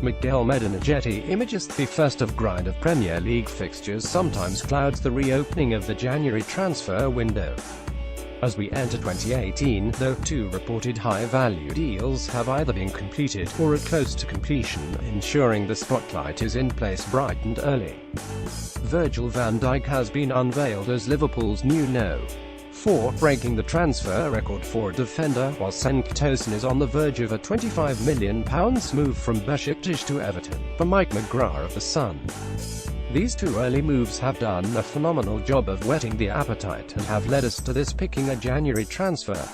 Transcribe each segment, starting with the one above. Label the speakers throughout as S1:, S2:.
S1: MIGUEL MEDINAGetty ImagesThe festive grind of Premier League fixtures sometimes clouds the reopening of the January transfer window. As we enter 2018, though, two reported high-value deals have either been completed, or are close to completion, ensuring the spotlight is in place bright and early. Virgil van Dijk has been unveiled as Liverpool's new No. 4, breaking the transfer record for a defender, while Cenk Tosun is on the verge of a £25 million move from Besiktas to Everton, for Mike McGrath of The Sun. These two early moves have done a phenomenal job of whetting the appetite and have led us to this picking a January transfer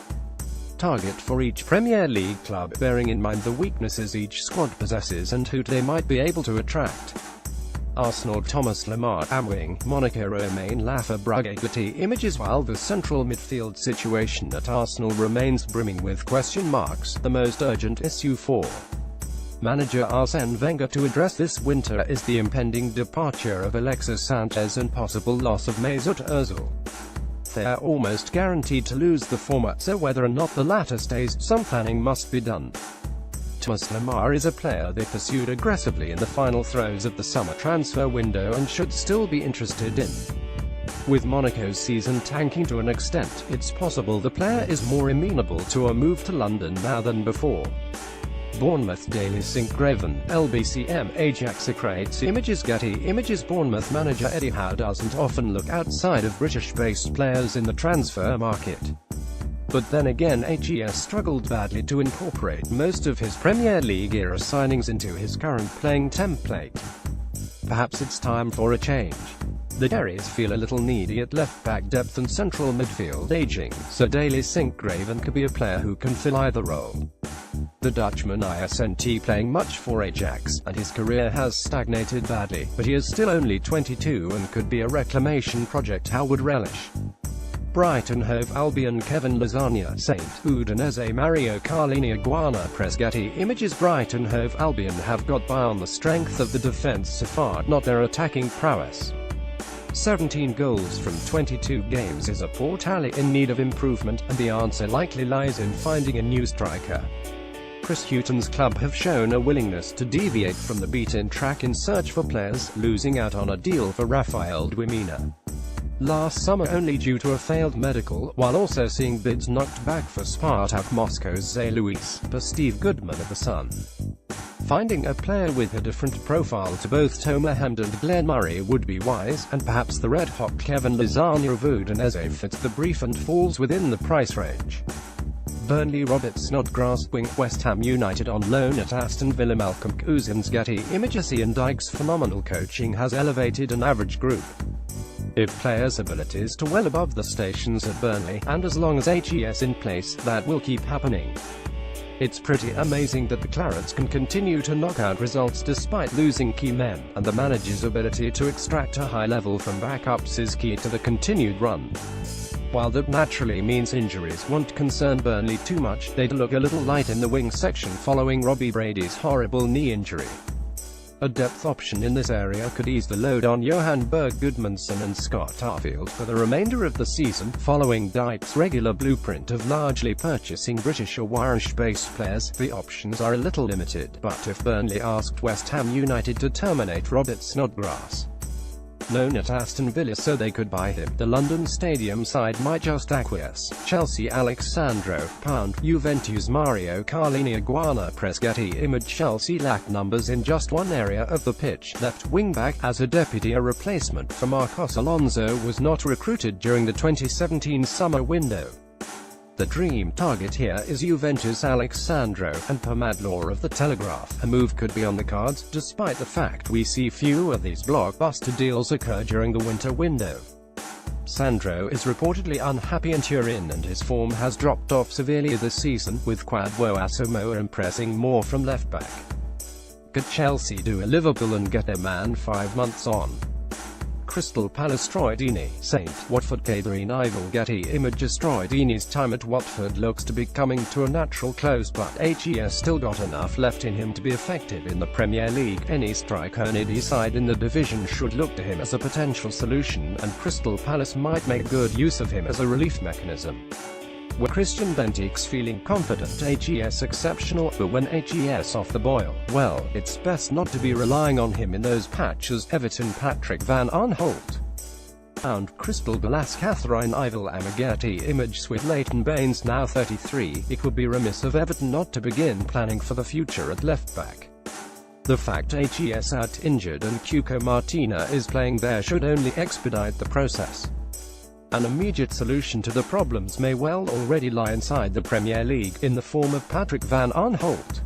S1: target for each Premier League club, bearing in mind the weaknesses each squad possesses and who they might be able to attract. Arsenal Thomas Lemar at wing, Monaco Romain MIGUEL Images. While the central midfield situation at Arsenal remains brimming with question marks, the most urgent issue for manager Arsene Wenger to address this winter is the impending departure of Alexis Sanchez and possible loss of Mesut Ozil. They are almost guaranteed to lose the former, so whether or not the latter stays, some planning must be done. Thomas Lemar is a player they pursued aggressively in the final throes of the summer transfer window and should still be interested in. With Monaco's season tanking to an extent, it's possible the player is more amenable to a move to London now than before. Bournemouth Daily Syncgraven, LBCM Ajax creates ImagesGetty Images. Bournemouth manager Eddie Howe doesn't often look outside of British-based players in the transfer market. But then again, HES struggled badly to incorporate most of his Premier League-era signings into his current playing template. Perhaps it's time for a change. The Cherries feel a little needy at left-back depth and central midfield aging, so Daily Syncgraven could be a player who can fill either role. The Dutchman isn't playing much for Ajax, and his career has stagnated badly, but he is still only 22 and could be a reclamation project Howe would relish. Brighton Hove Albion Kevin Lasagna St. Udinese Mario Carlini Iguana Getty Images. Brighton Hove Albion have got by on the strength of the defence so far, not their attacking prowess. 17 goals from 22 games is a poor tally in need of improvement, and the answer likely lies in finding a new striker. Chris Hughton's club have shown a willingness to deviate from the beaten track in search for players, losing out on a deal for Rafael Duimina last summer only due to a failed medical, while also seeing bids knocked back for Spartak Moscow's Zé Luis, per Steve Goodman of The Sun. Finding a player with a different profile to both Thomas Hemd and Glenn Murray would be wise, and perhaps the red-hot Kevin Lasagna of Udinese fits the brief and falls within the price range. Burnley Robert Snodgrass wing West Ham United on loan at Aston Villa. Malcolm Cousins Getty Images. Ian Dyke's phenomenal coaching has elevated an average group of players' abilities to well above the stations at Burnley, and as long as HES in place, that will keep happening. It's pretty amazing that the Clarets can continue to knock out results despite losing key men, and the manager's ability to extract a high level from backups is key to the continued run. While that naturally means injuries won't concern Burnley too much, they'd look a little light in the wing section following Robbie Brady's horrible knee injury. A depth option in this area could ease the load on Johan Berg Gudmundsson and Scott Arfield for the remainder of the season, following Dyke's regular blueprint of largely purchasing British or Irish-based players. The options are a little limited, but if Burnley asked West Ham United to terminate Robert Snodgrass, known at Aston Villa, so they could buy him, the London Stadium side might just acquiesce. Chelsea Alexandro Pound, Juventus Mario Carlini Iguana Getty Image. Chelsea lacked numbers in just one area of the pitch, left wing-back, as a deputy. A replacement for Marcos Alonso was not recruited during the 2017 summer window. The dream target here is Juventus Alexandro, and per Matt Law of The Telegraph, a move could be on the cards, despite the fact we see few of these blockbuster deals occur during the winter window. Sandro is reportedly unhappy in Turin and his form has dropped off severely this season, with Kwadwo Asamoah impressing more from left-back. Could Chelsea do a Liverpool and get their man 5 months on? Crystal Palace Troy Deeney, St. Watford Catherine Ivel Getty Images. Troy Deeney's time at Watford looks to be coming to a natural close, but HES still got enough left in him to be effective in the Premier League. Any striker on any side in the division should look to him as a potential solution, and Crystal Palace might make good use of him as a relief mechanism. Where Christian Bentiek's feeling confident, HES exceptional, but when HES off the boil, well, it's best not to be relying on him in those patches. Everton Patrick van Aanholt. Found Crystal Palace Catherine MIGUEL ImagesThe Leighton Baines now 33, it would be remiss of Everton not to begin planning for the future at left-back. The fact HES out injured and Cuco Martina is playing there should only expedite the process. An immediate solution to the problems may well already lie inside the Premier League, in the form of Patrick van Aanholt.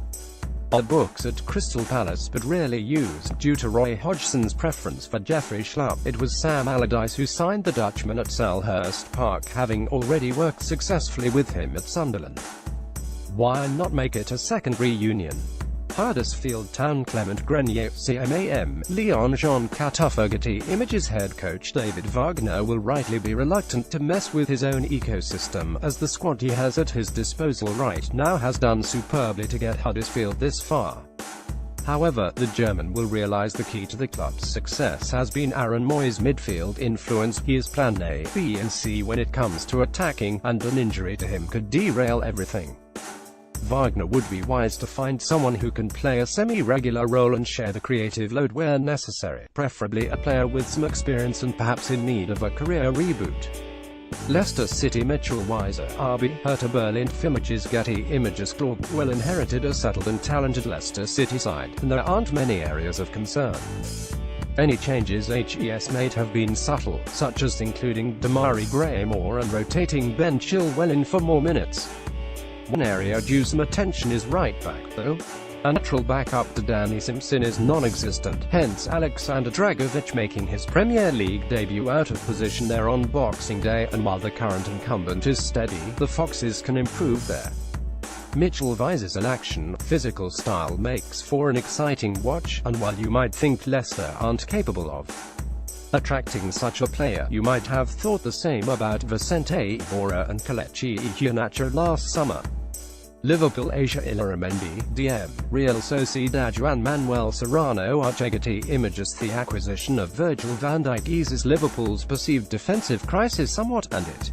S1: Odd books at Crystal Palace but rarely used, due to Roy Hodgson's preference for Jeffrey Schlupp. It was Sam Allardyce who signed the Dutchman at Selhurst Park, having already worked successfully with him at Sunderland. Why not make it a second reunion? Huddersfield Town Clement Grenier, CMAM, Leon Jean Getty Images head coach David Wagner will rightly be reluctant to mess with his own ecosystem, as the squad he has at his disposal right now has done superbly to get Huddersfield this far. However, the German will realize the key to the club's success has been Aaron Moyes' midfield influence. He is plan A, B and C when it comes to attacking, and an injury to him could derail everything. Wagner would be wise to find someone who can play a semi-regular role and share the creative load where necessary, preferably a player with some experience and perhaps in need of a career reboot. Leicester City Mitchell Weiser, RB, Hertha Berlin ImagesGetty Images Claude well inherited a settled and talented Leicester City side, and there aren't many areas of concern. Any changes HES made have been subtle, such as including Damari Gray Moore and rotating Ben Chilwell in for more minutes. One area due some attention is right back, though. A natural backup to Danny Simpson is non-existent, hence Alexander Dragovic making his Premier League debut out of position there on Boxing Day, and while the current incumbent is steady, the Foxes can improve there. Mitchell Weiser's action, physical style makes for an exciting watch, and while you might think Leicester aren't capable of attracting such a player, you might have thought the same about Vicente Iborra and Kelechi Iheanacho last summer. Liverpool Asia Illaramendi, DM, Real Sociedad Juan Manuel Serrano Getty Images. The acquisition of Virgil van Dijk eases Liverpool's perceived defensive crisis somewhat, and it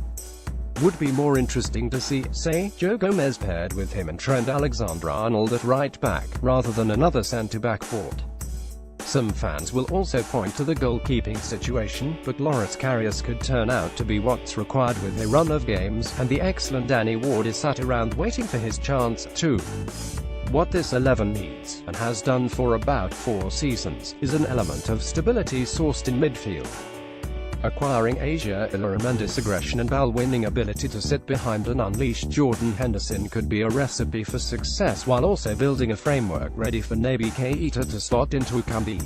S1: would be more interesting to see, say, Joe Gomez paired with him and Trent Alexander-Arnold at right back, rather than another centre-back fort. Some fans will also point to the goalkeeping situation, but Loris Karius could turn out to be what's required with a run of games, and the excellent Danny Ward is sat around waiting for his chance, too. What this 11 needs, and has done for about 4 seasons, is an element of stability sourced in midfield. Acquiring Asia Illaramendi's aggression and ball-winning ability to sit behind and unleash Jordan Henderson could be a recipe for success, while also building a framework ready for Naby Keita to slot into Kambi.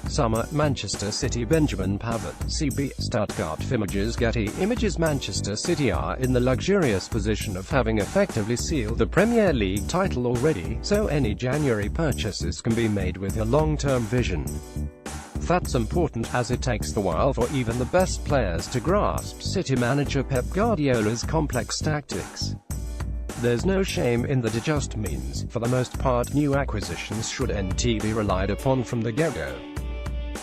S1: Summer, Manchester City Benjamin Pavard, CB, Stuttgart ImagesGetty Images. Manchester City are in the luxurious position of having effectively sealed the Premier League title already, so any January purchases can be made with a long-term vision. That's important, as it takes a while for even the best players to grasp City manager Pep Guardiola's complex tactics. There's no shame in that. It just means, for the most part, new acquisitions should be relied upon from the get-go.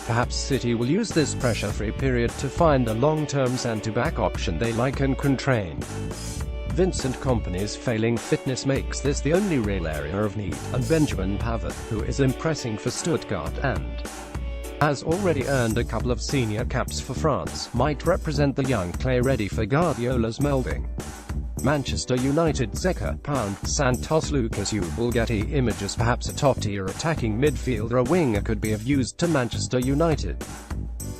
S1: Perhaps City will use this pressure-free period to find a long-term centre-back option they like and can train. Vincent Kompany's failing fitness makes this the only real area of need, and Benjamin Pavard, who is impressing for Stuttgart and has already earned a couple of senior caps for France, might represent the young clay ready for Guardiola's melding. Manchester United Zeka, Pound, Santos Lucas Getty Images. Perhaps a top-tier attacking midfielder or winger could be of use to Manchester United.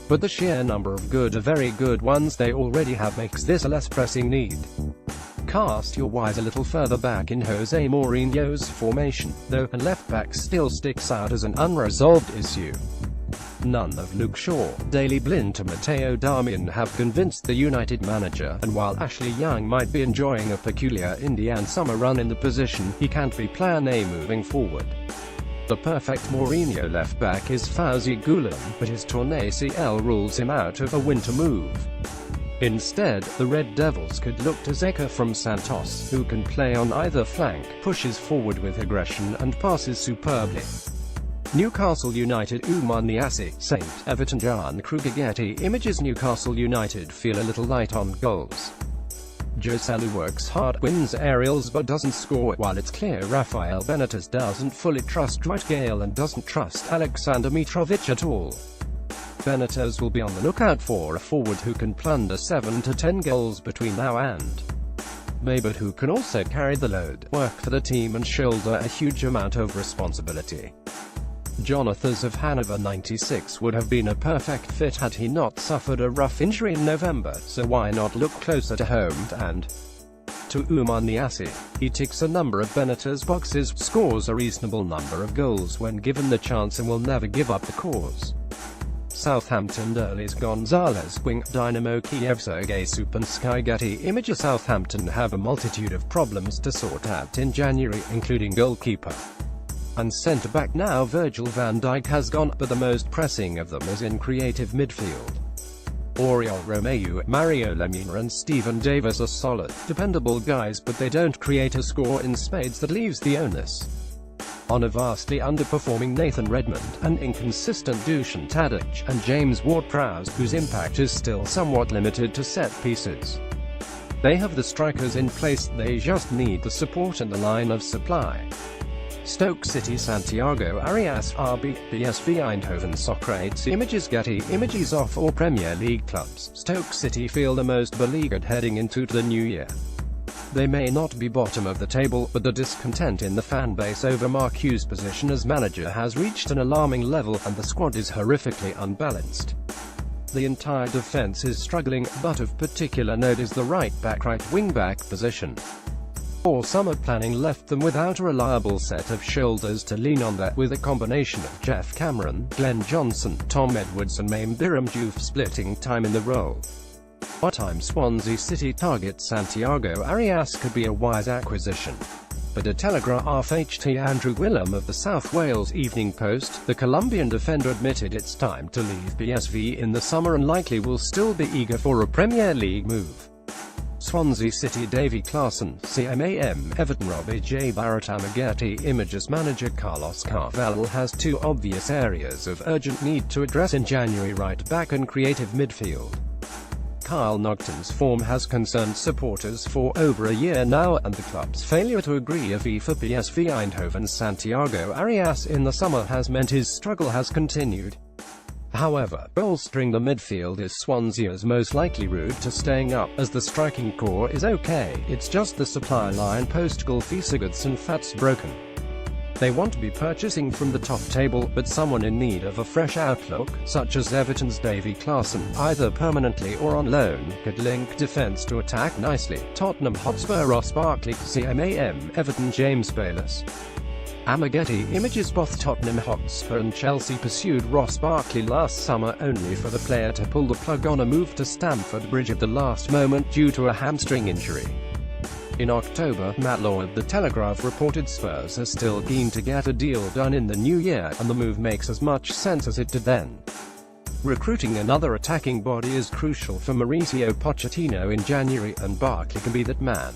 S1: But the sheer number of good or very good ones they already have makes this a less pressing need. Cast your eyes a little further back in Jose Mourinho's formation, though, and left-back still sticks out as an unresolved issue. None of Luke Shaw, Daley Blind or Matteo Darmian have convinced the United manager, and while Ashley Young might be enjoying a peculiar Indian summer run in the position, he can't be plan A moving forward. The perfect Mourinho left-back is Fauzi Goulam, but his torn ACL rules him out of a winter move. Instead, the Red Devils could look to Zeka from Santos, who can play on either flank, pushes forward with aggression, and passes superbly. Newcastle United Oumar Niasse, Saint, Everton Jan Kruger Getty Images. Newcastle United feel a little light on goals. Joselu works hard, wins aerials but doesn't score, while it's clear Rafael Benitez doesn't fully trust Dwight Gale and doesn't trust Alexander Mitrovic at all. Benitez will be on the lookout for a forward who can plunder 7 to 10 goals between now and May, but who can also carry the load, work for the team and shoulder a huge amount of responsibility. Jonathas of Hanover 96 would have been a perfect fit had he not suffered a rough injury in November, so why not look closer to home and to Oumar Niasse? He ticks a number of Benitez boxes, scores a reasonable number of goals when given the chance, and will never give up the cause. Southampton Derlis Gonzalez, wing, Dynamo Kiev Sergei Supansky. Getty Images. Southampton have a multitude of problems to sort out in January, including goalkeeper and centre-back. Now Virgil van Dijk has gone, but the most pressing of them is in creative midfield. Oriol Romeu, Mario Lemina and Stephen Davis are solid, dependable guys, but they don't create a score in spades that leaves the onus on a vastly underperforming Nathan Redmond, an inconsistent Dusan Tadic, and James Ward-Prowse, whose impact is still somewhat limited to set pieces. They have the strikers in place, they just need the support and the line of supply. Stoke City Santiago Arias RB PSV Eindhoven Socrates Images. Getty Images. Off all Premier League clubs, Stoke City feel the most beleaguered heading into the new year. They may not be bottom of the table, but the discontent in the fan base over Mark Hughes' position as manager has reached an alarming level, and the squad is horrifically unbalanced. The entire defence is struggling, but of particular note is the right-back, right-wing-back position. Poor summer planning left them without a reliable set of shoulders to lean on, that with a combination of Jeff Cameron, Glenn Johnson, Tom Edwards and Mame Biram Diouf splitting time in the role. Part-time Swansea City target Santiago Arias could be a wise acquisition. But a Telegraph HT Andrew Willem of the South Wales Evening Post, the Colombian defender admitted it's time to leave PSV in the summer and likely will still be eager for a Premier League move. Swansea City Davy Klaassen, CMAM, Everton Robbie J. Barrett. Getty Images. Manager Carlos Carvalho has two obvious areas of urgent need to address in January: right back and creative midfield. Kyle Nogton's form has concerned supporters for over a year now, and the club's failure to agree a fee for PSV Eindhoven's Santiago Arias in the summer has meant his struggle has continued. However, bolstering the midfield is Swansea's most likely route to staying up, as the striking core is okay, it's just the supply line post Gylfi Sigurdsson that's broken. They want to be purchasing from the top table, but someone in need of a fresh outlook, such as Everton's Davy Klaassen, either permanently or on loan, could link defence to attack nicely. Tottenham Hotspur Ross Barkley, CMAM, Everton James Bayless. Getty Images. Both Tottenham Hotspur and Chelsea pursued Ross Barkley last summer, only for the player to pull the plug on a move to Stamford Bridge at the last moment due to a hamstring injury. In October, Matt Law of The Telegraph reported Spurs are still keen to get a deal done in the new year, and the move makes as much sense as it did then. Recruiting another attacking body is crucial for Mauricio Pochettino in January, and Barkley can be that man.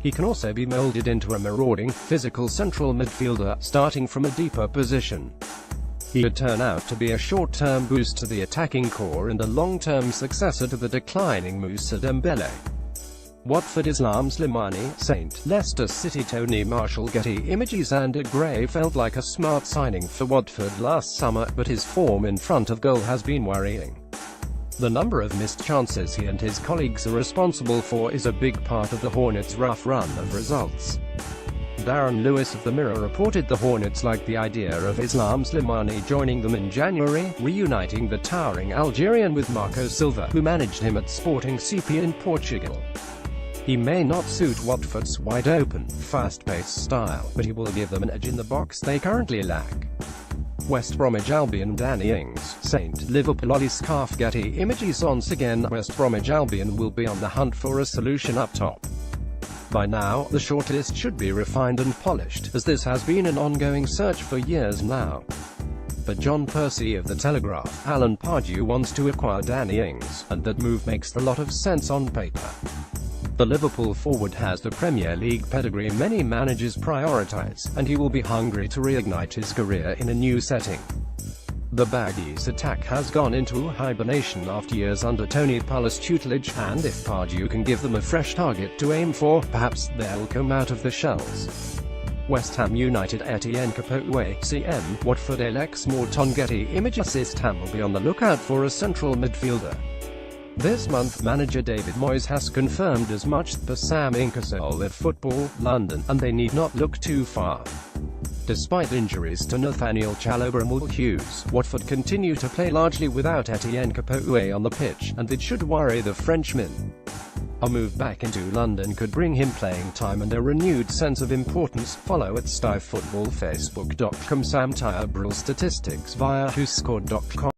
S1: He can also be molded into a marauding, physical central midfielder, starting from a deeper position. He could turn out to be a short-term boost to the attacking core and a long-term successor to the declining Moussa Dembele. Watford Islam Slimani, St. Leicester City Tony Marshall. Getty Images. Andy Gray felt like a smart signing for Watford last summer, but his form in front of goal has been worrying. The number of missed chances he and his colleagues are responsible for is a big part of the Hornets' rough run of results. Darren Lewis of The Mirror reported the Hornets liked the idea of Islam Slimani joining them in January, reuniting the towering Algerian with Marco Silva, who managed him at Sporting CP in Portugal. He may not suit Watford's wide-open, fast-paced style, but he will give them an edge in the box they currently lack. West Bromwich Albion. Danny Ings, St. Liverpool Ollie Scarf. Getty Images. Once again, West Bromwich Albion will be on the hunt for a solution up top. By now, the shortlist should be refined and polished, as this has been an ongoing search for years now. But John Percy of The Telegraph, Alan Pardew wants to acquire Danny Ings, and that move makes a lot of sense on paper. The Liverpool forward has the Premier League pedigree many managers prioritise, and he will be hungry to reignite his career in a new setting. The Baggies attack has gone into hibernation after years under Tony Pulis' tutelage, and if Pardew can give them a fresh target to aim for, perhaps they'll come out of the shells. West Ham United Etienne Capoue, CM, Watford Alex Mortongetty ImagesThe will be on the lookout for a central midfielder. This month, manager David Moyes has confirmed as much per Sam Inkersole at Football London, and they need not look too far. Despite injuries to Nathaniel Chalobah and Will Hughes, Watford continue to play largely without Etienne Capoue on the pitch, and it should worry the Frenchman. A move back into London could bring him playing time and a renewed sense of importance. Follow @StyFootball Facebook.com Sam Tyre statistics via WhoScored.com.